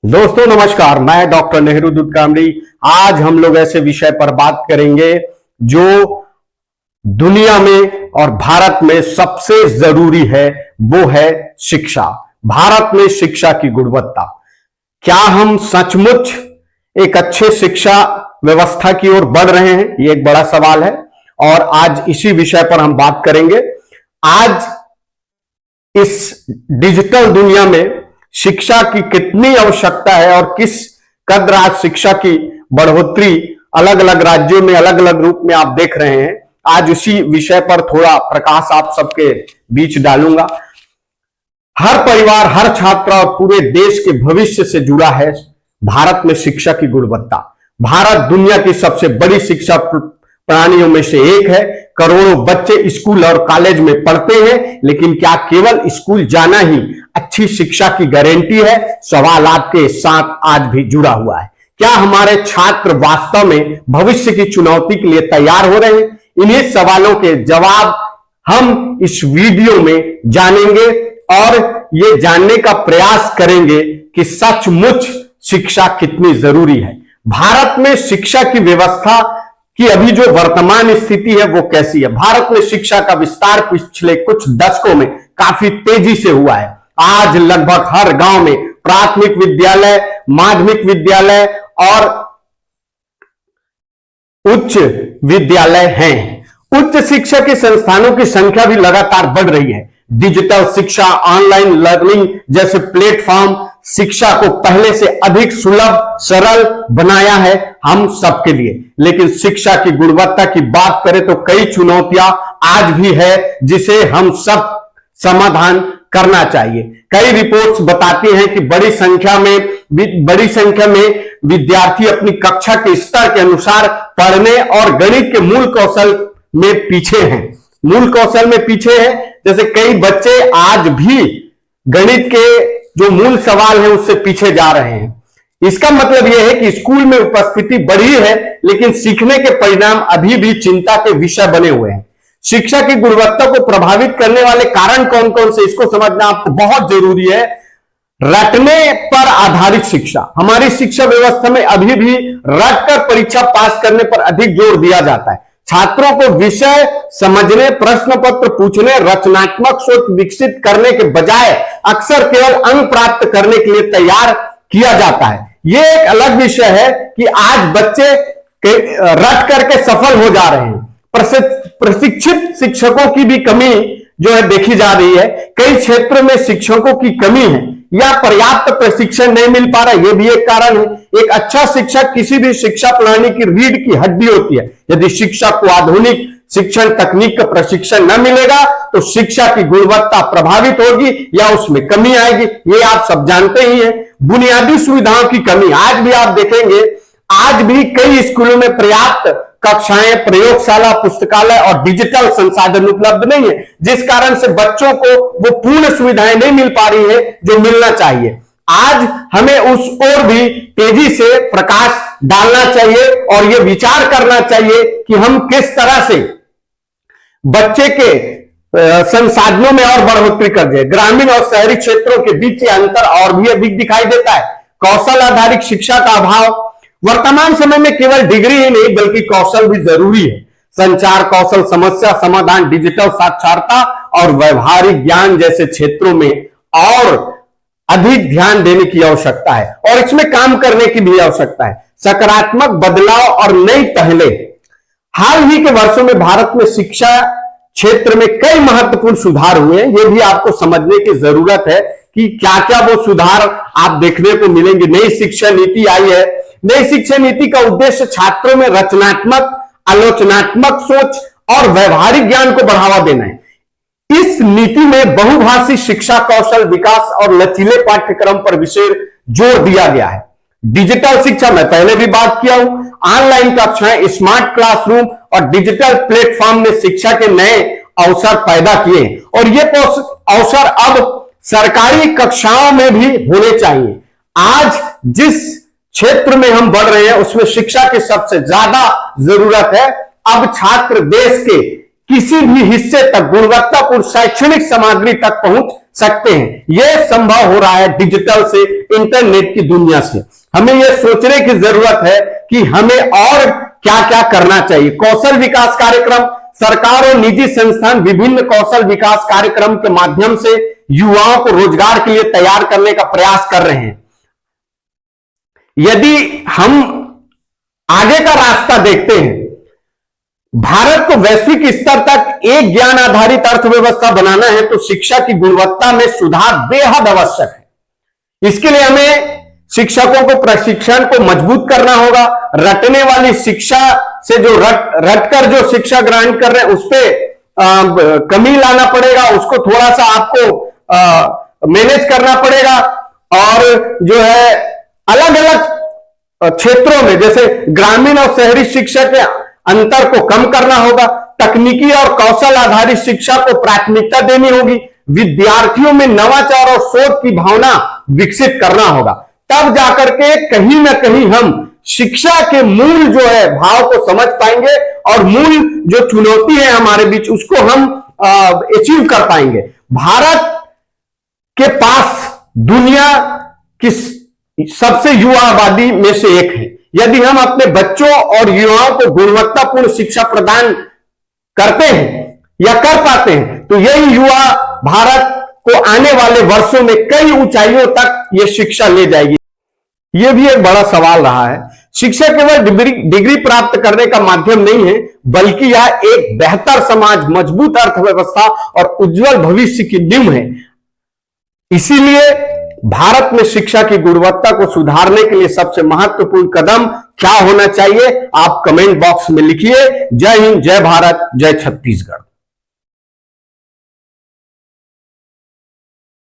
दोस्तों नमस्कार, मैं डॉक्टर नेहरू दूध कामड़ी। आज हम लोग ऐसे विषय पर बात करेंगे जो दुनिया में और भारत में सबसे जरूरी है, वो है शिक्षा। भारत में शिक्षा की गुणवत्ता। क्या हम सचमुच एक अच्छे शिक्षा व्यवस्था की ओर बढ़ रहे हैं? ये एक बड़ा सवाल है और आज इसी विषय पर हम बात करेंगे। आज इस डिजिटल दुनिया में शिक्षा की कितनी आवश्यकता है और किस कद्र आज शिक्षा की बढ़ोतरी अलग अलग राज्यों में अलग अलग रूप में आप देख रहे हैं। आज उसी विषय पर थोड़ा प्रकाश आप सबके बीच डालूंगा। हर परिवार, हर छात्र और पूरे देश के भविष्य से जुड़ा है भारत में शिक्षा की गुणवत्ता। भारत दुनिया की सबसे बड़ी शिक्षा प्रणालियों में से एक है। करोड़ों बच्चे स्कूल और कॉलेज में पढ़ते हैं, लेकिन क्या केवल स्कूल जाना ही अच्छी शिक्षा की गारंटी है? सवाल आपके साथ आज भी जुड़ा हुआ है। क्या हमारे छात्र वास्तव में भविष्य की चुनौती के लिए तैयार हो रहे हैं? इन्हीं सवालों के जवाब हम इस वीडियो में जानेंगे और ये जानने का प्रयास करेंगे कि सचमुच शिक्षा कितनी जरूरी है। भारत में शिक्षा की व्यवस्था कि अभी जो वर्तमान स्थिति है वो कैसी है। भारत में शिक्षा का विस्तार पिछले कुछ दशकों में काफी तेजी से हुआ है। आज लगभग हर गांव में प्राथमिक विद्यालय, माध्यमिक विद्यालय और उच्च विद्यालय हैं। उच्च शिक्षा के संस्थानों की संख्या भी लगातार बढ़ रही है। डिजिटल शिक्षा, ऑनलाइन लर्निंग जैसे प्लेटफॉर्म शिक्षा को पहले से अधिक सुलभ, सरल बनाया है हम सबके लिए। लेकिन शिक्षा की गुणवत्ता की बात करें तो कई चुनौतियां आज भी है जिसे हम सब समाधान करना चाहिए। कई रिपोर्ट्स बताती हैं कि बड़ी संख्या में विद्यार्थी अपनी कक्षा के स्तर के अनुसार पढ़ने और गणित के मूल कौशल में पीछे हैं। मूल कौशल में पीछे हैं, जैसे कई बच्चे आज भी गणित के जो मूल सवाल है उससे पीछे जा रहे हैं। इसका मतलब यह है कि स्कूल में उपस्थिति बढ़ी है, लेकिन सीखने के परिणाम अभी भी चिंता के विषय बने हुए हैं। शिक्षा की गुणवत्ता को प्रभावित करने वाले कारण कौन कौन से, इसको समझना आपको बहुत जरूरी है। रटने पर आधारित शिक्षा। हमारी शिक्षा व्यवस्था में अभी भी रटकर परीक्षा पास करने पर अधिक जोर दिया जाता है। छात्रों को विषय समझने, प्रश्न पत्र पूछने, रचनात्मक सोच विकसित करने के बजाय अक्सर केवल अंक प्राप्त करने के लिए तैयार किया जाता है। यह एक अलग विषय है कि आज बच्चे रट करके सफल हो जा रहे हैं। प्रशिक्षित शिक्षकों की भी कमी जो है देखी जा रही है। कई क्षेत्रों में शिक्षकों की कमी है या पर्याप्त प्रशिक्षण नहीं मिल पा रहा है, यह भी एक कारण है। एक अच्छा शिक्षक किसी भी शिक्षा प्रणाली की रीढ़ की हड्डी होती है। यदि शिक्षक को आधुनिक शिक्षण तकनीक का प्रशिक्षण न मिलेगा तो शिक्षा की गुणवत्ता प्रभावित होगी या उसमें कमी आएगी। ये आप सब जानते ही हैं। बुनियादी सुविधाओं की कमी, आज भी आप देखेंगे आज भी कई स्कूलों में पर्याप्त कक्षाएं, प्रयोगशाला, पुस्तकालय और डिजिटल संसाधन उपलब्ध नहीं है, जिस कारण से बच्चों को वो पूर्ण सुविधाएं नहीं मिल पा रही है जो मिलना चाहिए। आज हमें उस ओर भी तेजी से प्रकाश डालना चाहिए और ये विचार करना चाहिए कि हम किस तरह से बच्चे के संसाधनों में और बढ़ोतरी कर दे। ग्रामीण और शहरी क्षेत्रों के बीच अंतर और भी अधिक दिखाई देता है। कौशल आधारित शिक्षा का अभाव। वर्तमान समय में केवल डिग्री ही नहीं बल्कि कौशल भी जरूरी है। संचार कौशल, समस्या समाधान, डिजिटल साक्षरता और व्यवहारिक ज्ञान जैसे क्षेत्रों में और अधिक ध्यान देने की आवश्यकता है और इसमें काम करने की भी आवश्यकता है। सकारात्मक बदलाव और नई पहलें। हाल ही के वर्षों में भारत में शिक्षा क्षेत्र में कई महत्वपूर्ण सुधार हुए हैं। यह भी आपको समझने की जरूरत है कि क्या क्या वो सुधार आप देखने को मिलेंगे। नई शिक्षा नीति आई है। नई शिक्षा नीति का उद्देश्य छात्रों में रचनात्मक, आलोचनात्मक सोच और व्यवहारिक ज्ञान को बढ़ावा देना है। इस नीति में बहुभाषी शिक्षा, कौशल विकास और लचीले पाठ्यक्रम पर विशेष जोर दिया गया है। डिजिटल शिक्षा में पहले भी बात किया हूं। ऑनलाइन कक्षाएं, स्मार्ट क्लासरूम और डिजिटल प्लेटफॉर्म ने शिक्षा के नए अवसर पैदा किए और ये अवसर अब सरकारी कक्षाओं में भी होने चाहिए। आज जिस क्षेत्र में हम बढ़ रहे हैं उसमें शिक्षा की सबसे ज्यादा जरूरत है। अब छात्र देश के किसी भी हिस्से तक गुणवत्तापूर्ण शैक्षणिक सामग्री तक पहुंच सकते हैं। यह संभव हो रहा है डिजिटल से, इंटरनेट की दुनिया से। हमें यह सोचने की जरूरत है कि हमें और क्या क्या करना चाहिए। कौशल विकास कार्यक्रम, सरकार और निजी संस्थान विभिन्न कौशल विकास कार्यक्रम के माध्यम से युवाओं को रोजगार के लिए तैयार करने का प्रयास कर रहे हैं। यदि हम आगे का रास्ता देखते हैं, भारत को वैश्विक स्तर तक एक ज्ञान आधारित अर्थव्यवस्था बनाना है तो शिक्षा की गुणवत्ता में सुधार बेहद आवश्यक है। इसके लिए हमें शिक्षकों को प्रशिक्षण को मजबूत करना होगा। रटने वाली शिक्षा से जो रटकर जो शिक्षा ग्रहण कर रहे हैं उस पर कमी लाना पड़ेगा, उसको थोड़ा सा आपको मैनेज करना पड़ेगा। और जो है अलग अलग क्षेत्रों में, जैसे ग्रामीण और शहरी शिक्षा के अंतर को कम करना होगा। तकनीकी और कौशल आधारित शिक्षा को प्राथमिकता देनी होगी। विद्यार्थियों में नवाचार और सोच की भावना विकसित करना होगा। तब जाकर के कहीं ना कहीं हम शिक्षा के मूल जो है भाव को समझ पाएंगे और मूल जो चुनौती है हमारे बीच उसको हम अचीव कर पाएंगे। भारत के पास दुनिया की सबसे युवा आबादी में से एक है। यदि हम अपने बच्चों और युवाओं को गुणवत्तापूर्ण शिक्षा प्रदान करते हैं या कर पाते हैं तो यही युवा भारत को आने वाले वर्षों में कई ऊंचाइयों तक यह शिक्षा ले जाएगी। यह भी एक बड़ा सवाल रहा है। शिक्षा केवल डिग्री प्राप्त करने का माध्यम नहीं है, बल्कि यह एक बेहतर समाज, मजबूत अर्थव्यवस्था और उज्जवल भविष्य की नींव है। इसीलिए भारत में शिक्षा की गुणवत्ता को सुधारने के लिए सबसे महत्वपूर्ण कदम क्या होना चाहिए, आप कमेंट बॉक्स में लिखिए। जय हिंद, जय भारत, जय छत्तीसगढ़।